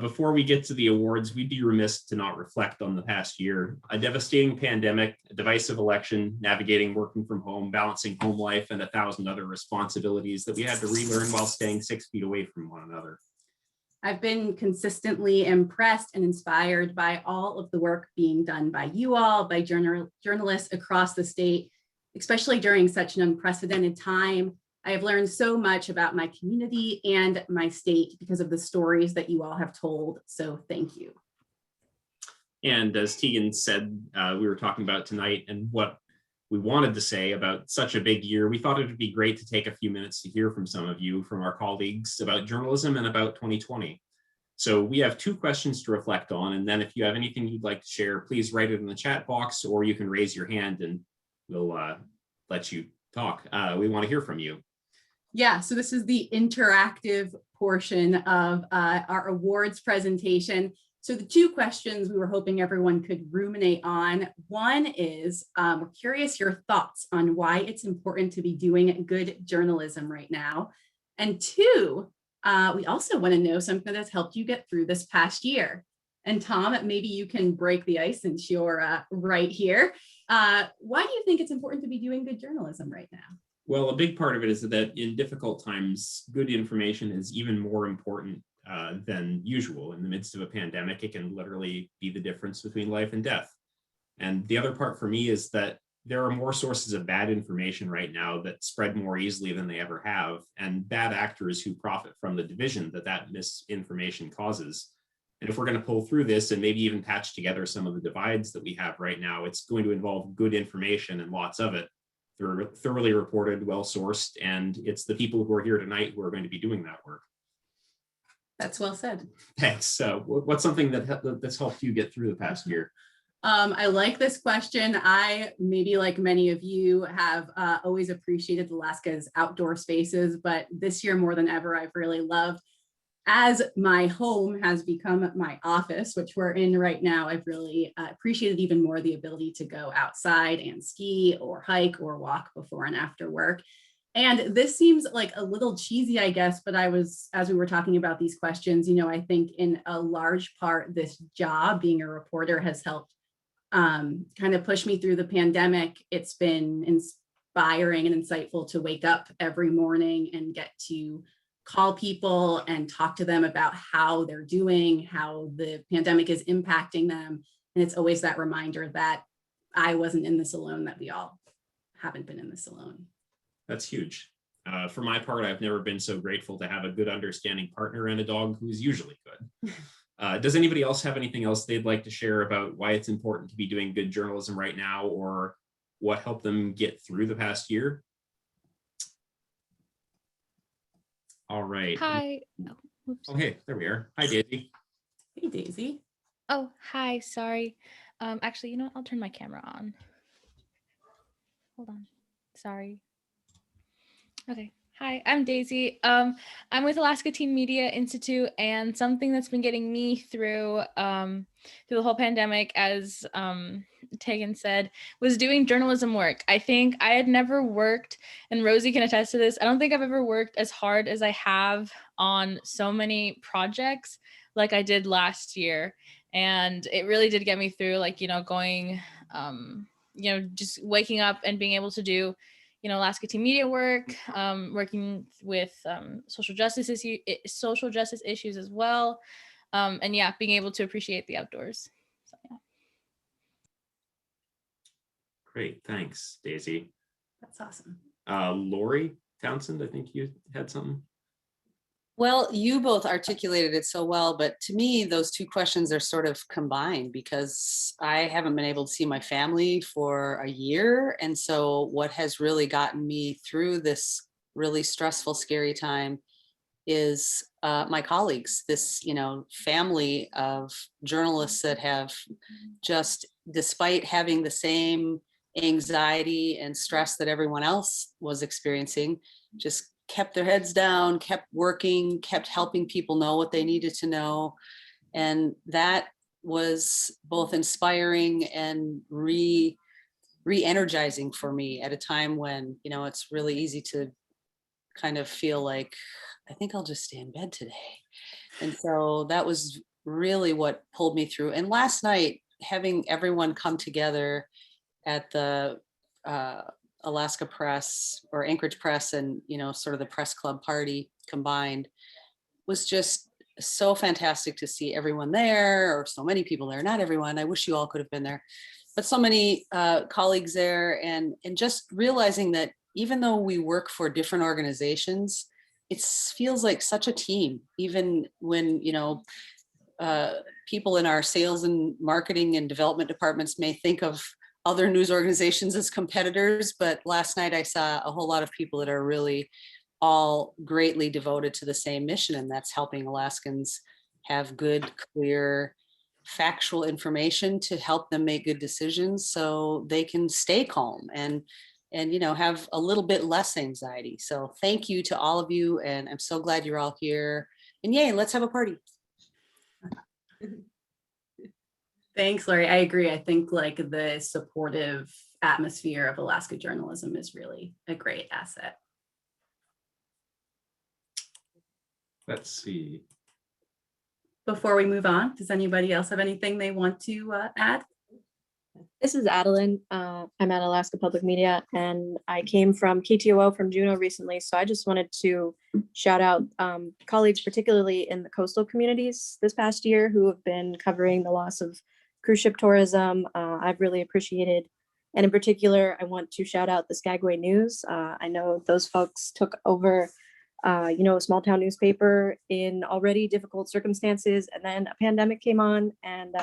Before we get to the awards, we'd be remiss to not reflect on the past year. A devastating pandemic, a divisive election, navigating working from home, balancing home life, and 1,000 other responsibilities that we had to relearn while staying 6 feet away from one another. I've been consistently impressed and inspired by all of the work being done by you all, by journalists across the state, especially during such an unprecedented time. I have learned so much about my community and my state because of the stories that you all have told. So thank you. And as Tegan said, we were talking about tonight and what we wanted to say about such a big year. We thought it would be great to take a few minutes to hear from some of you, from our colleagues, about journalism and about 2020. So we have 2 questions to reflect on. And then if you have anything you'd like to share, please write it in the chat box, or you can raise your hand and we'll let you talk. We want to hear from you. Yeah, so this is the interactive portion of our awards presentation. So the 2 questions we were hoping everyone could ruminate on. One is, we're curious your thoughts on why it's important to be doing good journalism right now. And 2, we also want to know something that's helped you get through this past year. And Tom, maybe you can break the ice since you're right here. Why do you think it's important to be doing good journalism right now? Well, a big part of it is that in difficult times, good information is even more important than usual. In the midst of a pandemic, it can literally be the difference between life and death. And the other part for me is that there are more sources of bad information right now that spread more easily than they ever have, and bad actors who profit from the division that misinformation causes. And if we're going to pull through this and maybe even patch together some of the divides that we have right now, it's going to involve good information and lots of it. They're thoroughly reported, well-sourced, and it's the people who are here tonight who are going to be doing that work. That's well said. Thanks. So what's something that's helped you get through the past year? I like this question. I, maybe like many of you, have always appreciated Alaska's outdoor spaces, but this year more than ever, I've really loved, as my home has become my office, which we're in right now, I've really appreciated even more the ability to go outside and ski or hike or walk before and after work. And this seems like a little cheesy, I guess, but as we were talking about these questions, I think in a large part, this job, being a reporter, has helped kind of push me through the pandemic. It's been inspiring and insightful to wake up every morning and get to call people and talk to them about how they're doing, how the pandemic is impacting them. And it's always that reminder that I wasn't in this alone, that we all haven't been in this alone. That's huge. For my part, I've never been so grateful to have a good understanding partner and a dog who's usually good. Does anybody else have anything else they'd like to share about why it's important to be doing good journalism right now, or what helped them get through the past year? All right. Hi. Oh, hey, there we are. Hi, Daisy. Hey, Daisy. Oh, hi. Sorry. Actually, you know what? I'll turn my camera on. Hold on. Sorry. Okay. Hi, I'm Daisy. I'm with Alaska Teen Media Institute, and something that's been getting me through the whole pandemic, as Tegan said, was doing journalism work. I think I had never worked, and Rosie can attest to this, I don't think I've ever worked as hard as I have on so many projects like I did last year. And it really did get me through, like, going, just waking up and being able to do Alaska Teen Media work, working with social justice issues as well. And yeah, being able to appreciate the outdoors. So, yeah. Great, thanks, Daisy. That's awesome. Lori Townsend, I think you had something. Well, you both articulated it so well, but to me, those 2 questions are sort of combined, because I haven't been able to see my family for a year. And so what has really gotten me through this really stressful, scary time is my colleagues, this, family of journalists that have just, despite having the same anxiety and stress that everyone else was experiencing, just kept their heads down, kept working, kept helping people know what they needed to know. And that was both inspiring and re-energizing for me at a time when, it's really easy to kind of feel like I think I'll just stay in bed today. And so that was really what pulled me through. And last night, having everyone come together at the Alaska Press or Anchorage Press and, sort of the press club party combined was just so fantastic to see everyone there, or so many people there. Not everyone. I wish you all could have been there, but so many colleagues there, and just realizing that even though we work for different organizations, it feels like such a team. Even when people in our sales and marketing and development departments may think of other news organizations as competitors, but last night I saw a whole lot of people that are really all greatly devoted to the same mission, and that's helping Alaskans have good, clear, factual information to help them make good decisions so they can stay calm and have a little bit less anxiety. So thank you to all of you, and I'm so glad you're all here, and yay, let's have a party. Thanks, Lori. I agree. I think like the supportive atmosphere of Alaska journalism is really a great asset. Let's see. Before we move on, does anybody else have anything they want to add? This is Adeline. I'm at Alaska Public Media, and I came from KTOO from Juneau recently. So I just wanted to shout out colleagues, particularly in the coastal communities this past year, who have been covering the loss of cruise ship tourism. I've really appreciated. And in particular, I want to shout out the Skagway News. I know those folks took over a small town newspaper in already difficult circumstances, and then a pandemic came on, and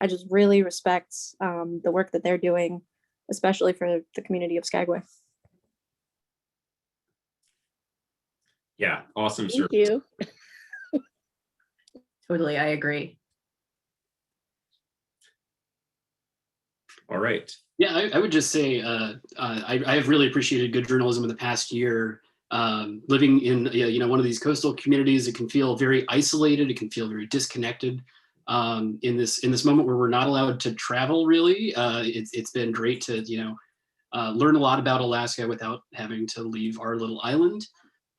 I just really respect the work that they're doing, especially for the community of Skagway. Yeah, awesome Thank service. you. Totally, I agree. All right. Yeah, I would just say I have really appreciated good journalism in the past year. Living in one of these coastal communities, it can feel very isolated. It can feel very disconnected. In this moment where we're not allowed to travel, really, it's been great to learn a lot about Alaska without having to leave our little island.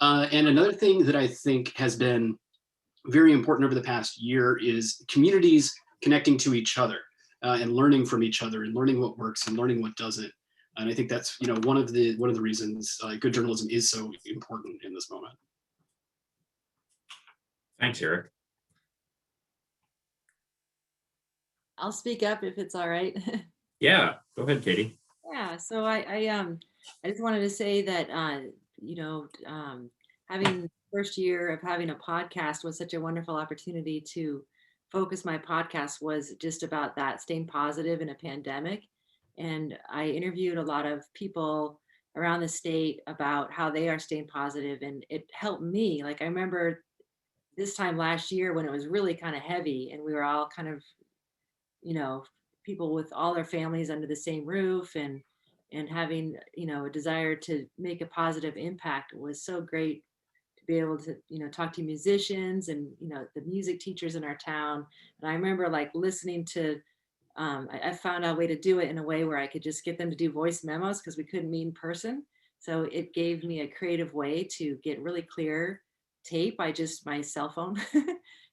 And another thing that I think has been very important over the past year is communities connecting to each other and learning from each other and learning what works and learning what doesn't. And I think that's one of the reasons good journalism is so important in this moment. Thanks, Eric. I'll speak up if it's all right. Yeah, go ahead, Katie. Yeah, so I just wanted to say that having the first year of having a podcast was such a wonderful opportunity to focus. My podcast was just about that, staying positive in a pandemic. And I interviewed a lot of people around the state about how they are staying positive, and it helped me. Like I remember this time last year when it was really kind of heavy and we were all kind of people with all their families under the same roof and having, a desire to make a positive impact. It was so great to be able to, talk to musicians and, the music teachers in our town. And I remember like listening to, I found a way to do it in a way where I could just get them to do voice memos because we couldn't meet in person. So it gave me a creative way to get really clear tape by just my cell phone.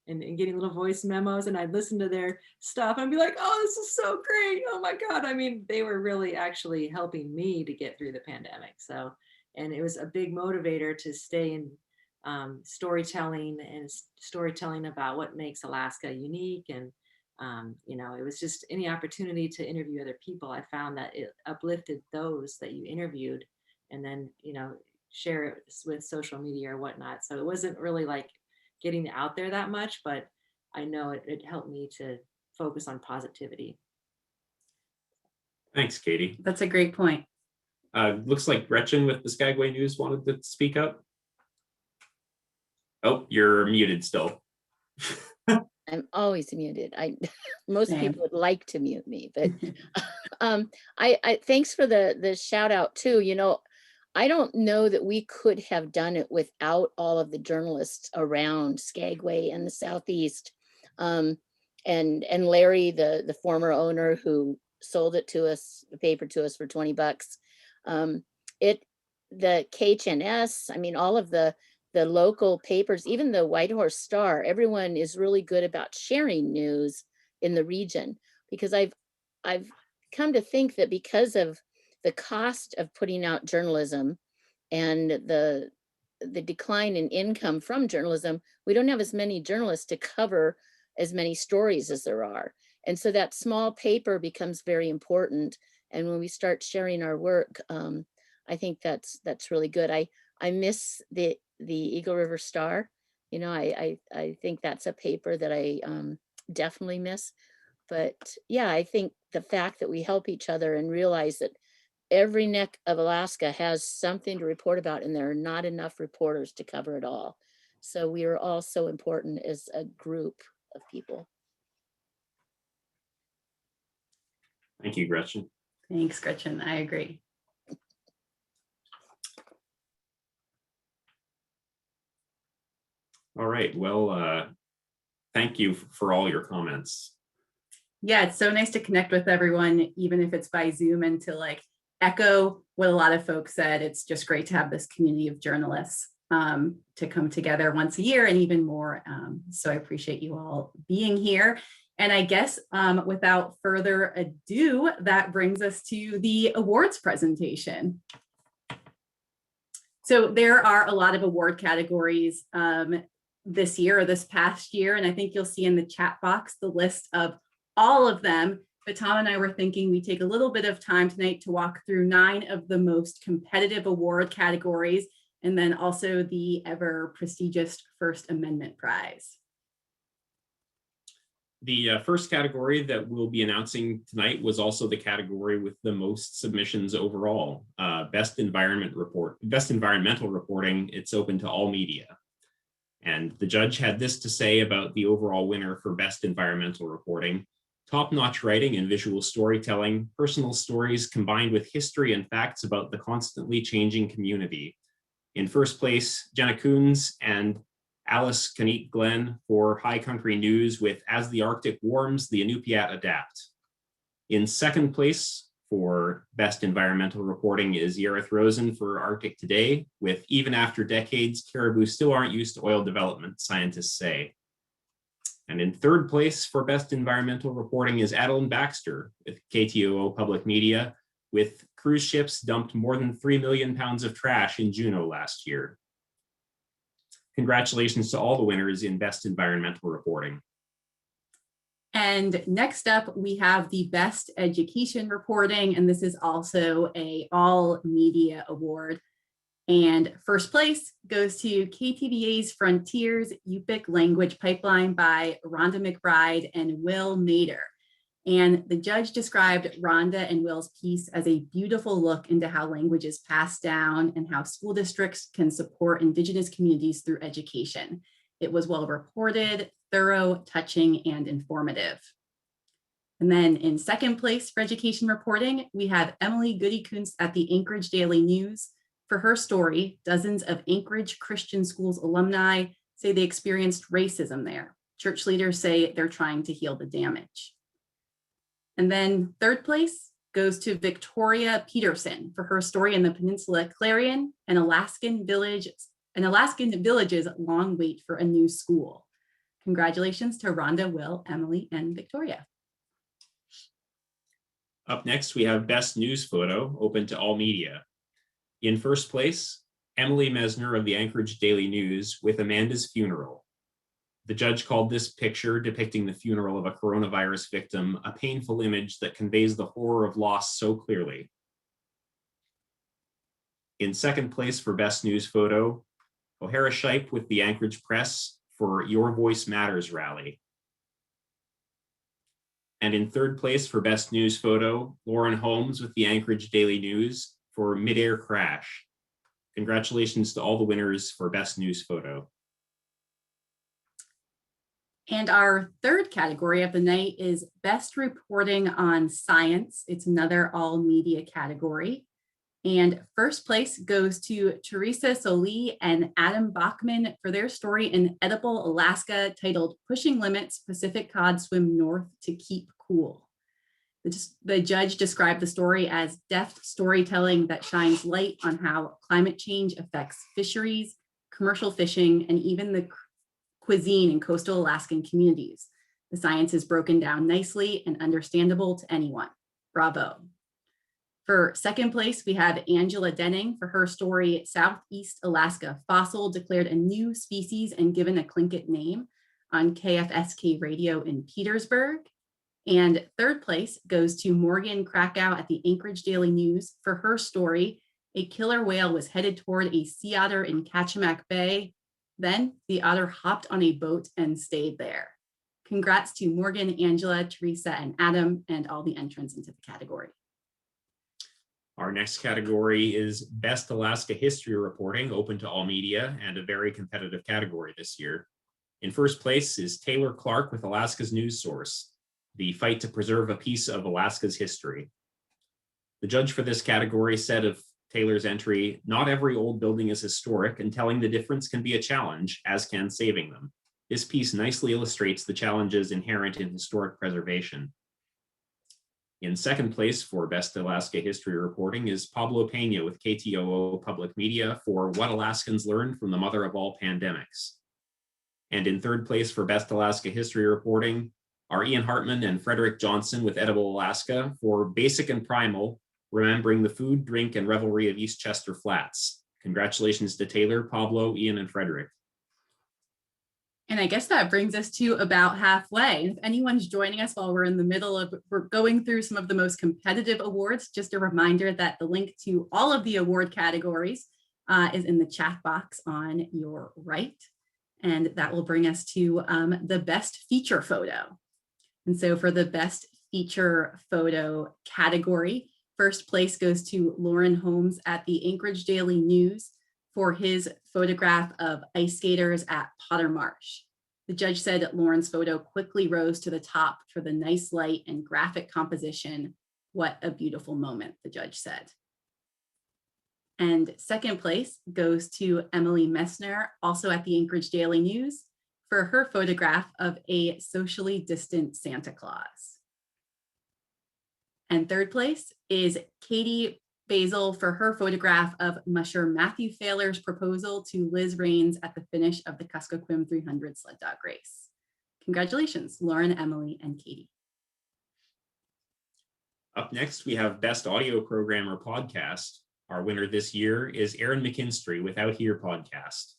And getting little voice memos, and I'd listen to their stuff and be like, oh, this is so great. Oh my God. I mean, they were really actually helping me to get through the pandemic. So, and it was a big motivator to stay in storytelling about what makes Alaska unique. And, it was just any opportunity to interview other people. I found that it uplifted those that you interviewed and then, share it with social media or whatnot. So it wasn't really like getting out there that much, but I know it helped me to focus on positivity. Thanks, Katie. That's a great point. Looks like Gretchen with the Skagway News wanted to speak up. Oh, you're muted still. I'm always muted. Most Same. people would like to mute me, but I thanks for the shout out too. I don't know that we could have done it without all of the journalists around Skagway and the Southeast. And Larry, the former owner who sold it to us, the paper to us for $20. The KHNS, I mean, all of the the local papers, even the Whitehorse Star, everyone is really good about sharing news in the region, because I've come to think that because of the cost of putting out journalism and the decline in income from journalism, we don't have as many journalists to cover as many stories as there are. And so that small paper becomes very important. And when we start sharing our work, I think that's really good. I miss the Eagle River Star. You know, I think that's a paper that I definitely miss. But yeah, I think the fact that we help each other and realize that every neck of Alaska has something to report about, and there are not enough reporters to cover it all. So we are all so important as a group of people. Thank you, Gretchen. Thanks, Gretchen. I agree. All right, well, thank you for all your comments. Yeah, it's so nice to connect with everyone, even if it's by Zoom, and to like echo what a lot of folks said. It's just great to have this community of journalists to come together once a year and even more. So I appreciate you all being here. And I guess without further ado, that brings us to the awards presentation. So there are a lot of award categories this year or this past year, and I think you'll see in the chat box the list of all of them. But Tom and I were thinking we take a little bit of time tonight to walk through 9 of the most competitive award categories, and then also the ever prestigious First Amendment Prize. The first category that we'll be announcing tonight was also the category with the most submissions overall. Best environmental reporting. It's open to all media. And the judge had this to say about the overall winner for best environmental reporting: top-notch writing and visual storytelling, personal stories combined with history and facts about the constantly changing community. In first place, Jenna Coons and Alice Kaneet Glenn for High Country News with As the Arctic Warms, the Inupiat Adapt. In second place for best environmental reporting is Yareth Rosen for Arctic Today with Even After Decades, Caribou Still Aren't Used to Oil Development, Scientists Say. And in third place for best environmental reporting is Adeline Baxter with KTOO Public Media with Cruise Ships Dumped More Than 3 million pounds of trash in Juneau last year. Congratulations to all the winners in best environmental reporting. And next up, we have the best education reporting, and this is also a all media award. And first place goes to KTVA's Frontiers Yupik Language Pipeline by Rhonda McBride and Will Mader. And the judge described Rhonda and Will's piece as a beautiful look into how language is passed down and how school districts can support Indigenous communities through education. It was well reported, thorough, touching, and informative. And then in second place for education reporting, we have Emily Goody-Kunst at the Anchorage Daily News. For her story, dozens of Anchorage Christian Schools alumni say they experienced racism there. Church leaders say they're trying to heal the damage. And then third place goes to Victoria Peterson for her story in the Peninsula Clarion, an Alaskan village's long wait for a new school. Congratulations to Rhonda, Will, Emily, and Victoria. Up next, we have Best News Photo, open to all media. In first place, Emily Mesner of the Anchorage Daily News with Amanda's funeral. The judge called this picture depicting the funeral of a coronavirus victim a painful image that conveys the horror of loss so clearly. In second place for Best News Photo, O'Hara Shipe with the Anchorage Press for Your Voice Matters rally. And in third place for Best News Photo, Lauren Holmes with the Anchorage Daily News for Midair Crash. Congratulations to all the winners for Best News Photo. And our third category of the night is Best Reporting on Science. It's another all media category. And first place goes to Teresa Solie and Adam Bachman for their story in Edible, Alaska, titled Pushing Limits, Pacific Cod Swim North to Keep Cool. The judge described the story as deft storytelling that shines light on how climate change affects fisheries, commercial fishing, and even the cuisine in coastal Alaskan communities. The science is broken down nicely and understandable to anyone. Bravo. For second place, we have Angela Denning for her story, Southeast Alaska Fossil Declared a New Species and Given a Tlingit Name on KFSK Radio in Petersburg. And third place goes to Morgan Krakow at the Anchorage Daily News for her story, A Killer Whale Was Headed Toward a Sea Otter in Kachemak Bay. Then the otter hopped on a boat and stayed there. Congrats to Morgan, Angela, Teresa, and Adam, and all the entrants into the category. Our next category is Best Alaska History Reporting, open to all media, and a very competitive category this year. In first place is Taylor Clark with Alaska's News Source, the fight to preserve a piece of Alaska's history. The judge for this category said of Taylor's entry, "Not every old building is historic, and telling the difference can be a challenge, as can saving them. This piece nicely illustrates the challenges inherent in historic preservation." In second place for Best Alaska History Reporting is Pablo Pena with KTOO Public Media for What Alaskans Learned from the Mother of All Pandemics. And in third place for Best Alaska History Reporting are Ian Hartman and Frederick Johnson with Edible Alaska for Basic and Primal, Remembering the Food, Drink, and Revelry of East Chester Flats. Congratulations to Taylor, Pablo, Ian, and Frederick. And I guess that brings us to about halfway. If anyone's joining us while we're in the middle of, we're going through some of the most competitive awards, just a reminder that the link to all of the award categories is in the chat box on your right. And that will bring us to the best feature photo. And so for the best feature photo category, first place goes to Lauren Holmes at the Anchorage Daily News for his photograph of ice skaters at Potter Marsh. The judge said that Lauren's photo quickly rose to the top for the nice light and graphic composition. What a beautiful moment, the judge said. And second place goes to Emily Messner, also at the Anchorage Daily News, for her photograph of a socially distant Santa Claus. And third place is Katie Basil for her photograph of Musher Matthew Thaler's proposal to Liz Raines at the finish of the Kuskokwim 300 sled dog race. Congratulations, Lauren, Emily, and Katie. Up next, we have Best Audio Program or Podcast. Our winner this year is Aaron McKinstry with Out Here Podcast.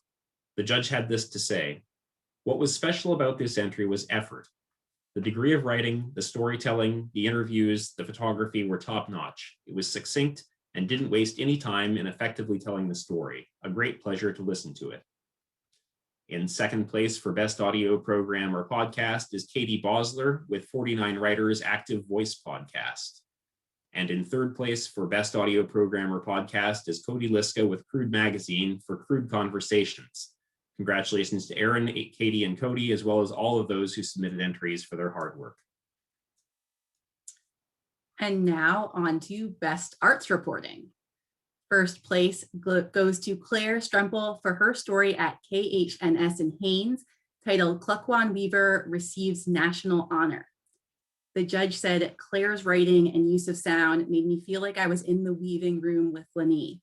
The judge had this to say: "What was special about this entry was effort. The degree of writing, the storytelling, the interviews, the photography were top-notch. It was succinct and didn't waste any time in effectively telling the story. A great pleasure to listen to it." In second place for Best Audio Program or Podcast is Katie Bosler with 49 Writers Active Voice Podcast. And in third place for Best Audio Program or Podcast is Cody Liska with Crude Magazine for Crude Conversations. Congratulations to Aaron, Katie, and Cody, as well as all of those who submitted entries for their hard work. And now on to Best Arts Reporting. First place goes to Claire Strempel for her story at KHNS in Haines, titled Cluckwan Weaver Receives National Honor. The judge said Claire's writing and use of sound made me feel like I was in the weaving room with Lanie.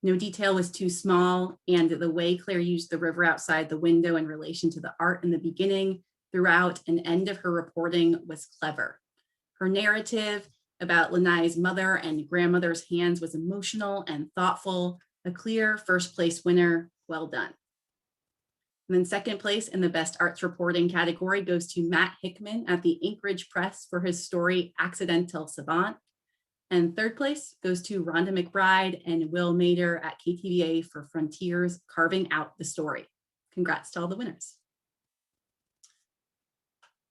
No detail was too small, and the way Claire used the river outside the window in relation to the art in the beginning, throughout, and end of her reporting was clever. Her narrative about Lanai's mother and grandmother's hands was emotional and thoughtful. A clear first place winner. Well done. And then second place in the Best Arts Reporting category goes to Matt Hickman at the Anchorage Press for his story Accidental Savant. And third place goes to Rhonda McBride and Will Mader at KTVA for Frontiers Carving Out the Story. Congrats to all the winners.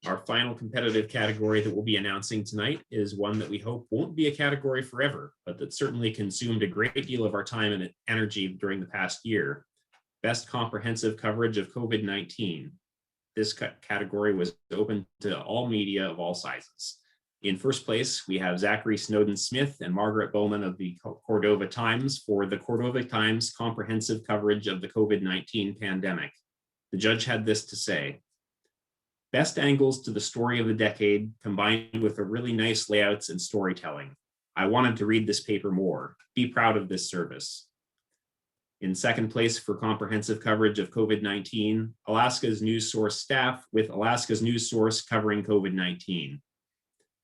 Our final competitive category that we'll be announcing tonight is one that we hope won't be a category forever, but that certainly consumed a great deal of our time and energy during the past year. Best Comprehensive Coverage of COVID-19. This category was open to all media of all sizes. In first place, we have Zachary Snowden-Smith and Margaret Bowman of the Cordova Times for the Cordova Times comprehensive coverage of the COVID-19 pandemic. The judge had this to say: "Best angles to the story of the decade combined with a really nice layouts and storytelling. I wanted to read this paper more. Be proud of this service." In second place for comprehensive coverage of COVID-19, Alaska's News Source staff with Alaska's News Source covering COVID-19.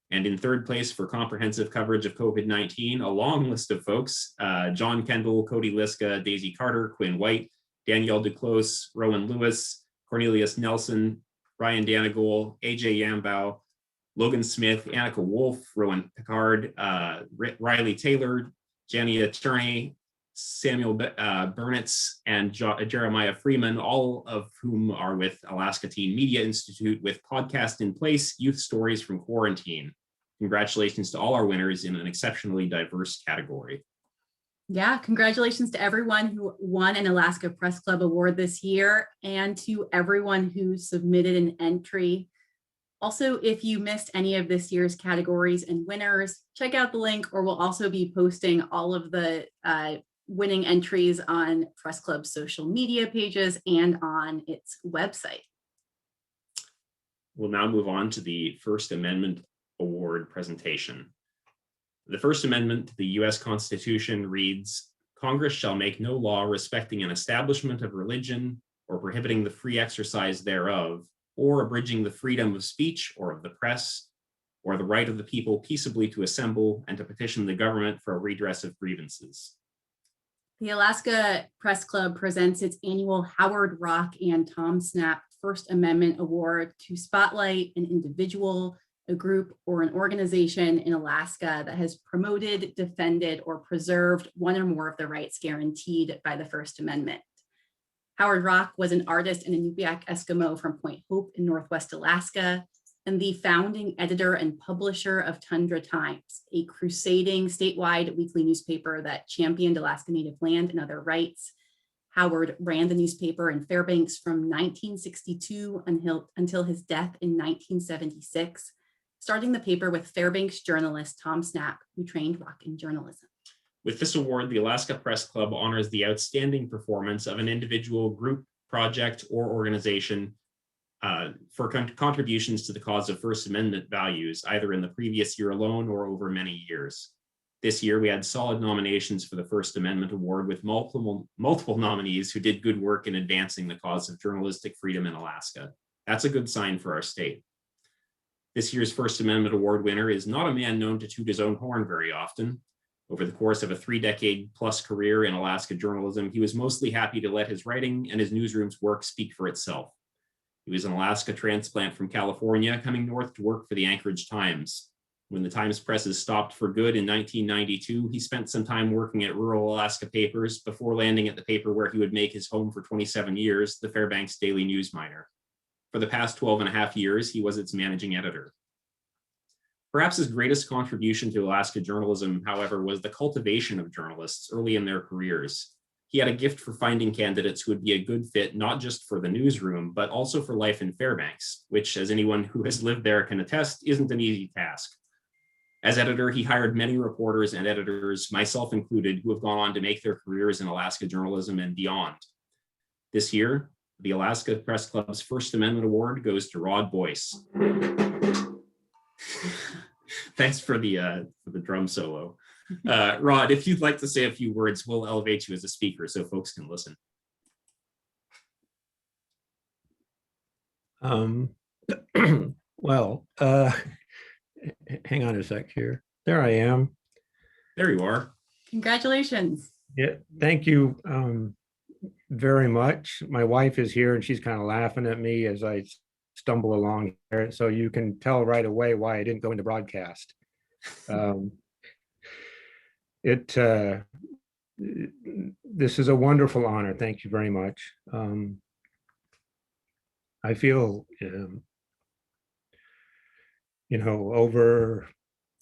And in third place for comprehensive coverage of COVID-19, a long list of folks, John Kendall, Cody Liska, Daisy Carter, Quinn White, Danielle Duclos, Rowan Lewis, Cornelius Nelson, Ryan Danagol, AJ Yambau, Logan Smith, Annika Wolf, Rowan Picard, Riley Taylor, Jania Turney, Samuel Burnitz, and Jeremiah Freeman, all of whom are with Alaska Teen Media Institute with Podcast in Place, Youth Stories from Quarantine. Congratulations to all our winners in an exceptionally diverse category. Yeah, congratulations to everyone who won an Alaska Press Club award this year and to everyone who submitted an entry. Also, if you missed any of this year's categories and winners, check out the link, or we'll also be posting all of the winning entries on Press Club's social media pages and on its website. We'll now move on to the First Amendment Award presentation. The First Amendment to the U.S. Constitution reads, Congress shall make no law respecting an establishment of religion or prohibiting the free exercise thereof, or abridging the freedom of speech or of the press, or the right of the people peaceably to assemble and to petition the government for a redress of grievances. The Alaska Press Club presents its annual Howard Rock and Tom Snap First Amendment Award to spotlight an individual, a group, or an organization in Alaska that has promoted, defended, or preserved one or more of the rights guaranteed by the First Amendment. Howard Rock was an artist and a Nubiak Eskimo from Point Hope in Northwest Alaska, and the founding editor and publisher of Tundra Times, a crusading statewide weekly newspaper that championed Alaska Native land and other rights. Howard ran the newspaper in Fairbanks from 1962 until his death in 1976, starting the paper with Fairbanks journalist Tom Snap, who trained Rock in journalism. With this award, the Alaska Press Club honors the outstanding performance of an individual, group, project, or organization for contributions to the cause of First Amendment values, either in the previous year alone or over many years. This year, we had solid nominations for the First Amendment Award with multiple nominees who did good work in advancing the cause of journalistic freedom in Alaska. That's a good sign for our state. This year's First Amendment Award winner is not a man known to toot his own horn very often. Over the course of a 3-decade-plus career in Alaska journalism, he was mostly happy to let his writing and his newsroom's work speak for itself. He was an Alaska transplant from California, coming north to work for the Anchorage Times. When the Times presses stopped for good in 1992, he spent some time working at rural Alaska papers before landing at the paper where he would make his home for 27 years, the Fairbanks Daily News Miner. For the past 12 and a half years, he was its managing editor. Perhaps his greatest contribution to Alaska journalism, however, was the cultivation of journalists early in their careers. He had a gift for finding candidates who would be a good fit, not just for the newsroom, but also for life in Fairbanks, which, as anyone who has lived there can attest, isn't an easy task. As editor, he hired many reporters and editors, myself included, who have gone on to make their careers in Alaska journalism and beyond. This year, the Alaska Press Club's First Amendment Award goes to Rod Boyce. Thanks for the drum solo. Rod, if you'd like to say a few words, we'll elevate you as a speaker so folks can listen. Well, hang on a sec here. There I am. There you are. Congratulations. Yeah, thank you very much. My wife is here and she's kind of laughing at me as I stumble along here. So you can tell right away why I didn't go into broadcast. This is a wonderful honor. Thank you very much. I feel,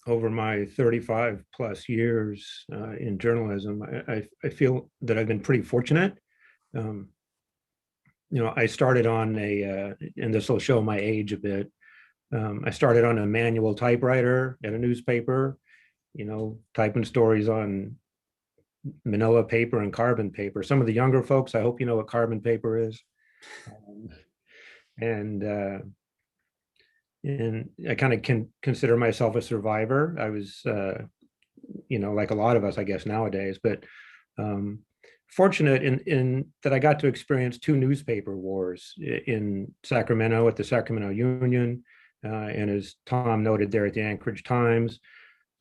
over my 35 plus years in journalism, I feel that I've been pretty fortunate. I started on and this will show my age a bit. I started on a manual typewriter at a newspaper, typing stories on manila paper and carbon paper. Some of the younger folks, I hope you know what carbon paper is. And I kind of can consider myself a survivor. I was, like a lot of us, I guess, nowadays, but fortunate in that I got to experience two newspaper wars in Sacramento at the Sacramento Union, and as Tom noted there at the Anchorage Times.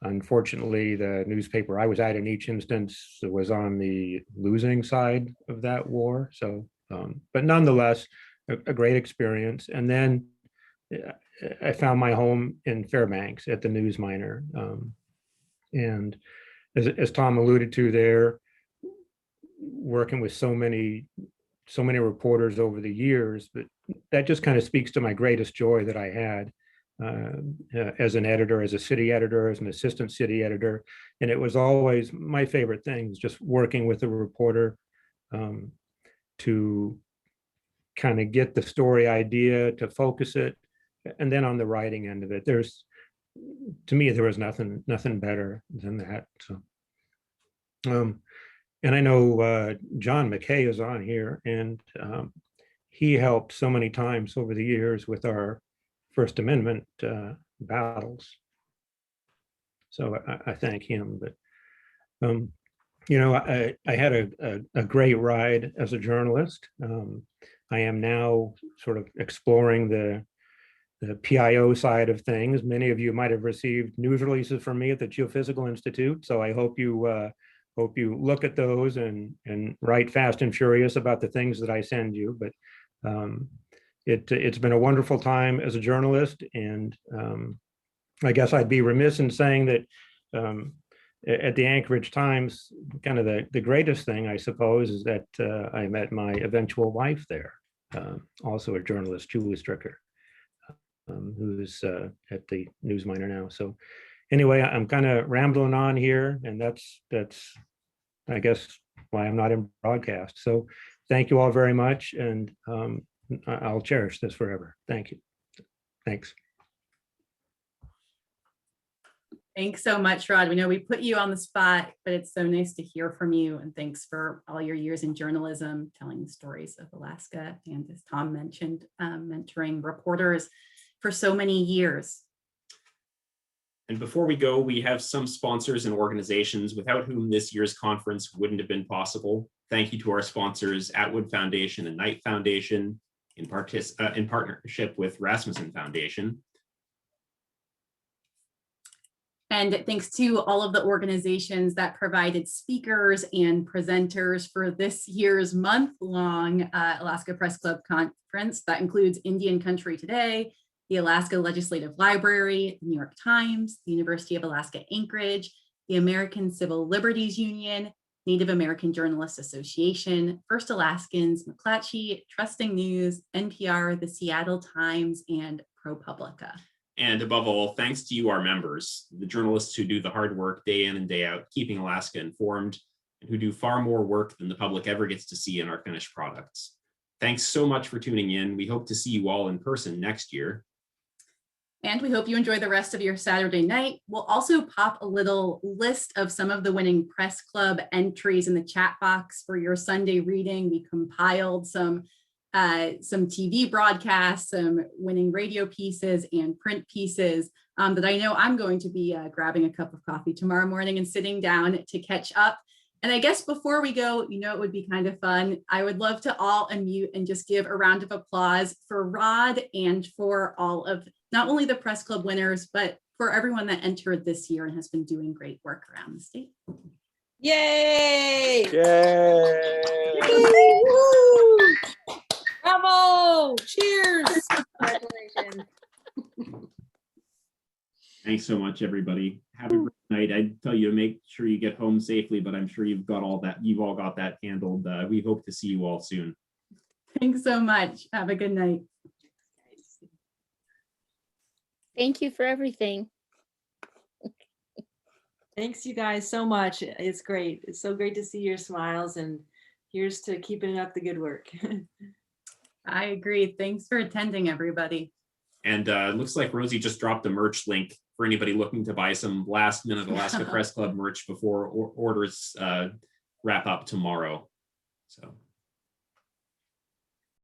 Unfortunately, the newspaper I was at in each instance was on the losing side of that war. So, but nonetheless, a great experience. And then I found my home in Fairbanks at the News Miner. And as Tom alluded to there, working with so many reporters over the years, but that just kind of speaks to my greatest joy that I had as an editor, as a city editor, as an assistant city editor. And it was always my favorite thing, was just working with a reporter to kind of get the story idea, to focus it, and then on the writing end of it, to me, there was nothing better than that. So, and I know John McKay is on here, and he helped so many times over the years with our First Amendment battles. So I thank him. But you know, I had a great ride as a journalist. I am now sort of exploring the PIO side of things. Many of you might have received news releases from me at the Geophysical Institute. So I hope you look at those and write fast and furious about the things that I send you. But it's been a wonderful time as a journalist, and I guess I'd be remiss in saying that at the Anchorage Times, kind of the greatest thing, I suppose, is that I met my eventual wife there, also a journalist, Julie Stricker, who's at the News Miner now. So anyway, I'm kind of rambling on here, and that's I guess why I'm not in broadcast. So thank you all very much, and I'll cherish this forever. Thank you. Thanks. Thanks so much, Rod. We know we put you on the spot, but it's so nice to hear from you. And thanks for all your years in journalism, telling the stories of Alaska. And as Tom mentioned, mentoring reporters for so many years. And before we go, we have some sponsors and organizations without whom this year's conference wouldn't have been possible. Thank you to our sponsors, Atwood Foundation and Knight Foundation, in partnership with Rasmussen Foundation. And thanks to all of the organizations that provided speakers and presenters for this year's month-long Alaska Press Club Conference. That includes Indian Country Today, the Alaska Legislative Library, the New York Times, the University of Alaska Anchorage, the American Civil Liberties Union, Native American Journalists Association, First Alaskans, McClatchy, Trusting News, NPR, the Seattle Times, and ProPublica. And above all, thanks to you, our members, the journalists who do the hard work day in and day out, keeping Alaska informed, and who do far more work than the public ever gets to see in our finished products. Thanks so much for tuning in. We hope to see you all in person next year. And we hope you enjoy the rest of your Saturday night. We'll also pop a little list of some of the winning press club entries in the chat box for your Sunday reading. We compiled some TV broadcasts, some winning radio pieces and print pieces that I know I'm going to be grabbing a cup of coffee tomorrow morning and sitting down to catch up. And I guess before we go, you know, it would be kind of fun. I would love to all unmute and just give a round of applause for Rod and for all of not only the press club winners, but for everyone that entered this year and has been doing great work around the state. Yay! Yay! Woo! Bravo! Cheers! Congratulations. Thanks so much, everybody. Have a great night. I'd tell you to make sure you get home safely, but I'm sure you've all got that handled. We hope to see you all soon. Thanks so much. Have a good night. Thank you for everything. Thanks you guys so much. It's great. It's so great to see your smiles, and here's to keeping up the good work. I agree. Thanks for attending, everybody. And it looks like Rosie just dropped a merch link for anybody looking to buy some last minute Alaska Press Club merch before orders wrap up tomorrow. So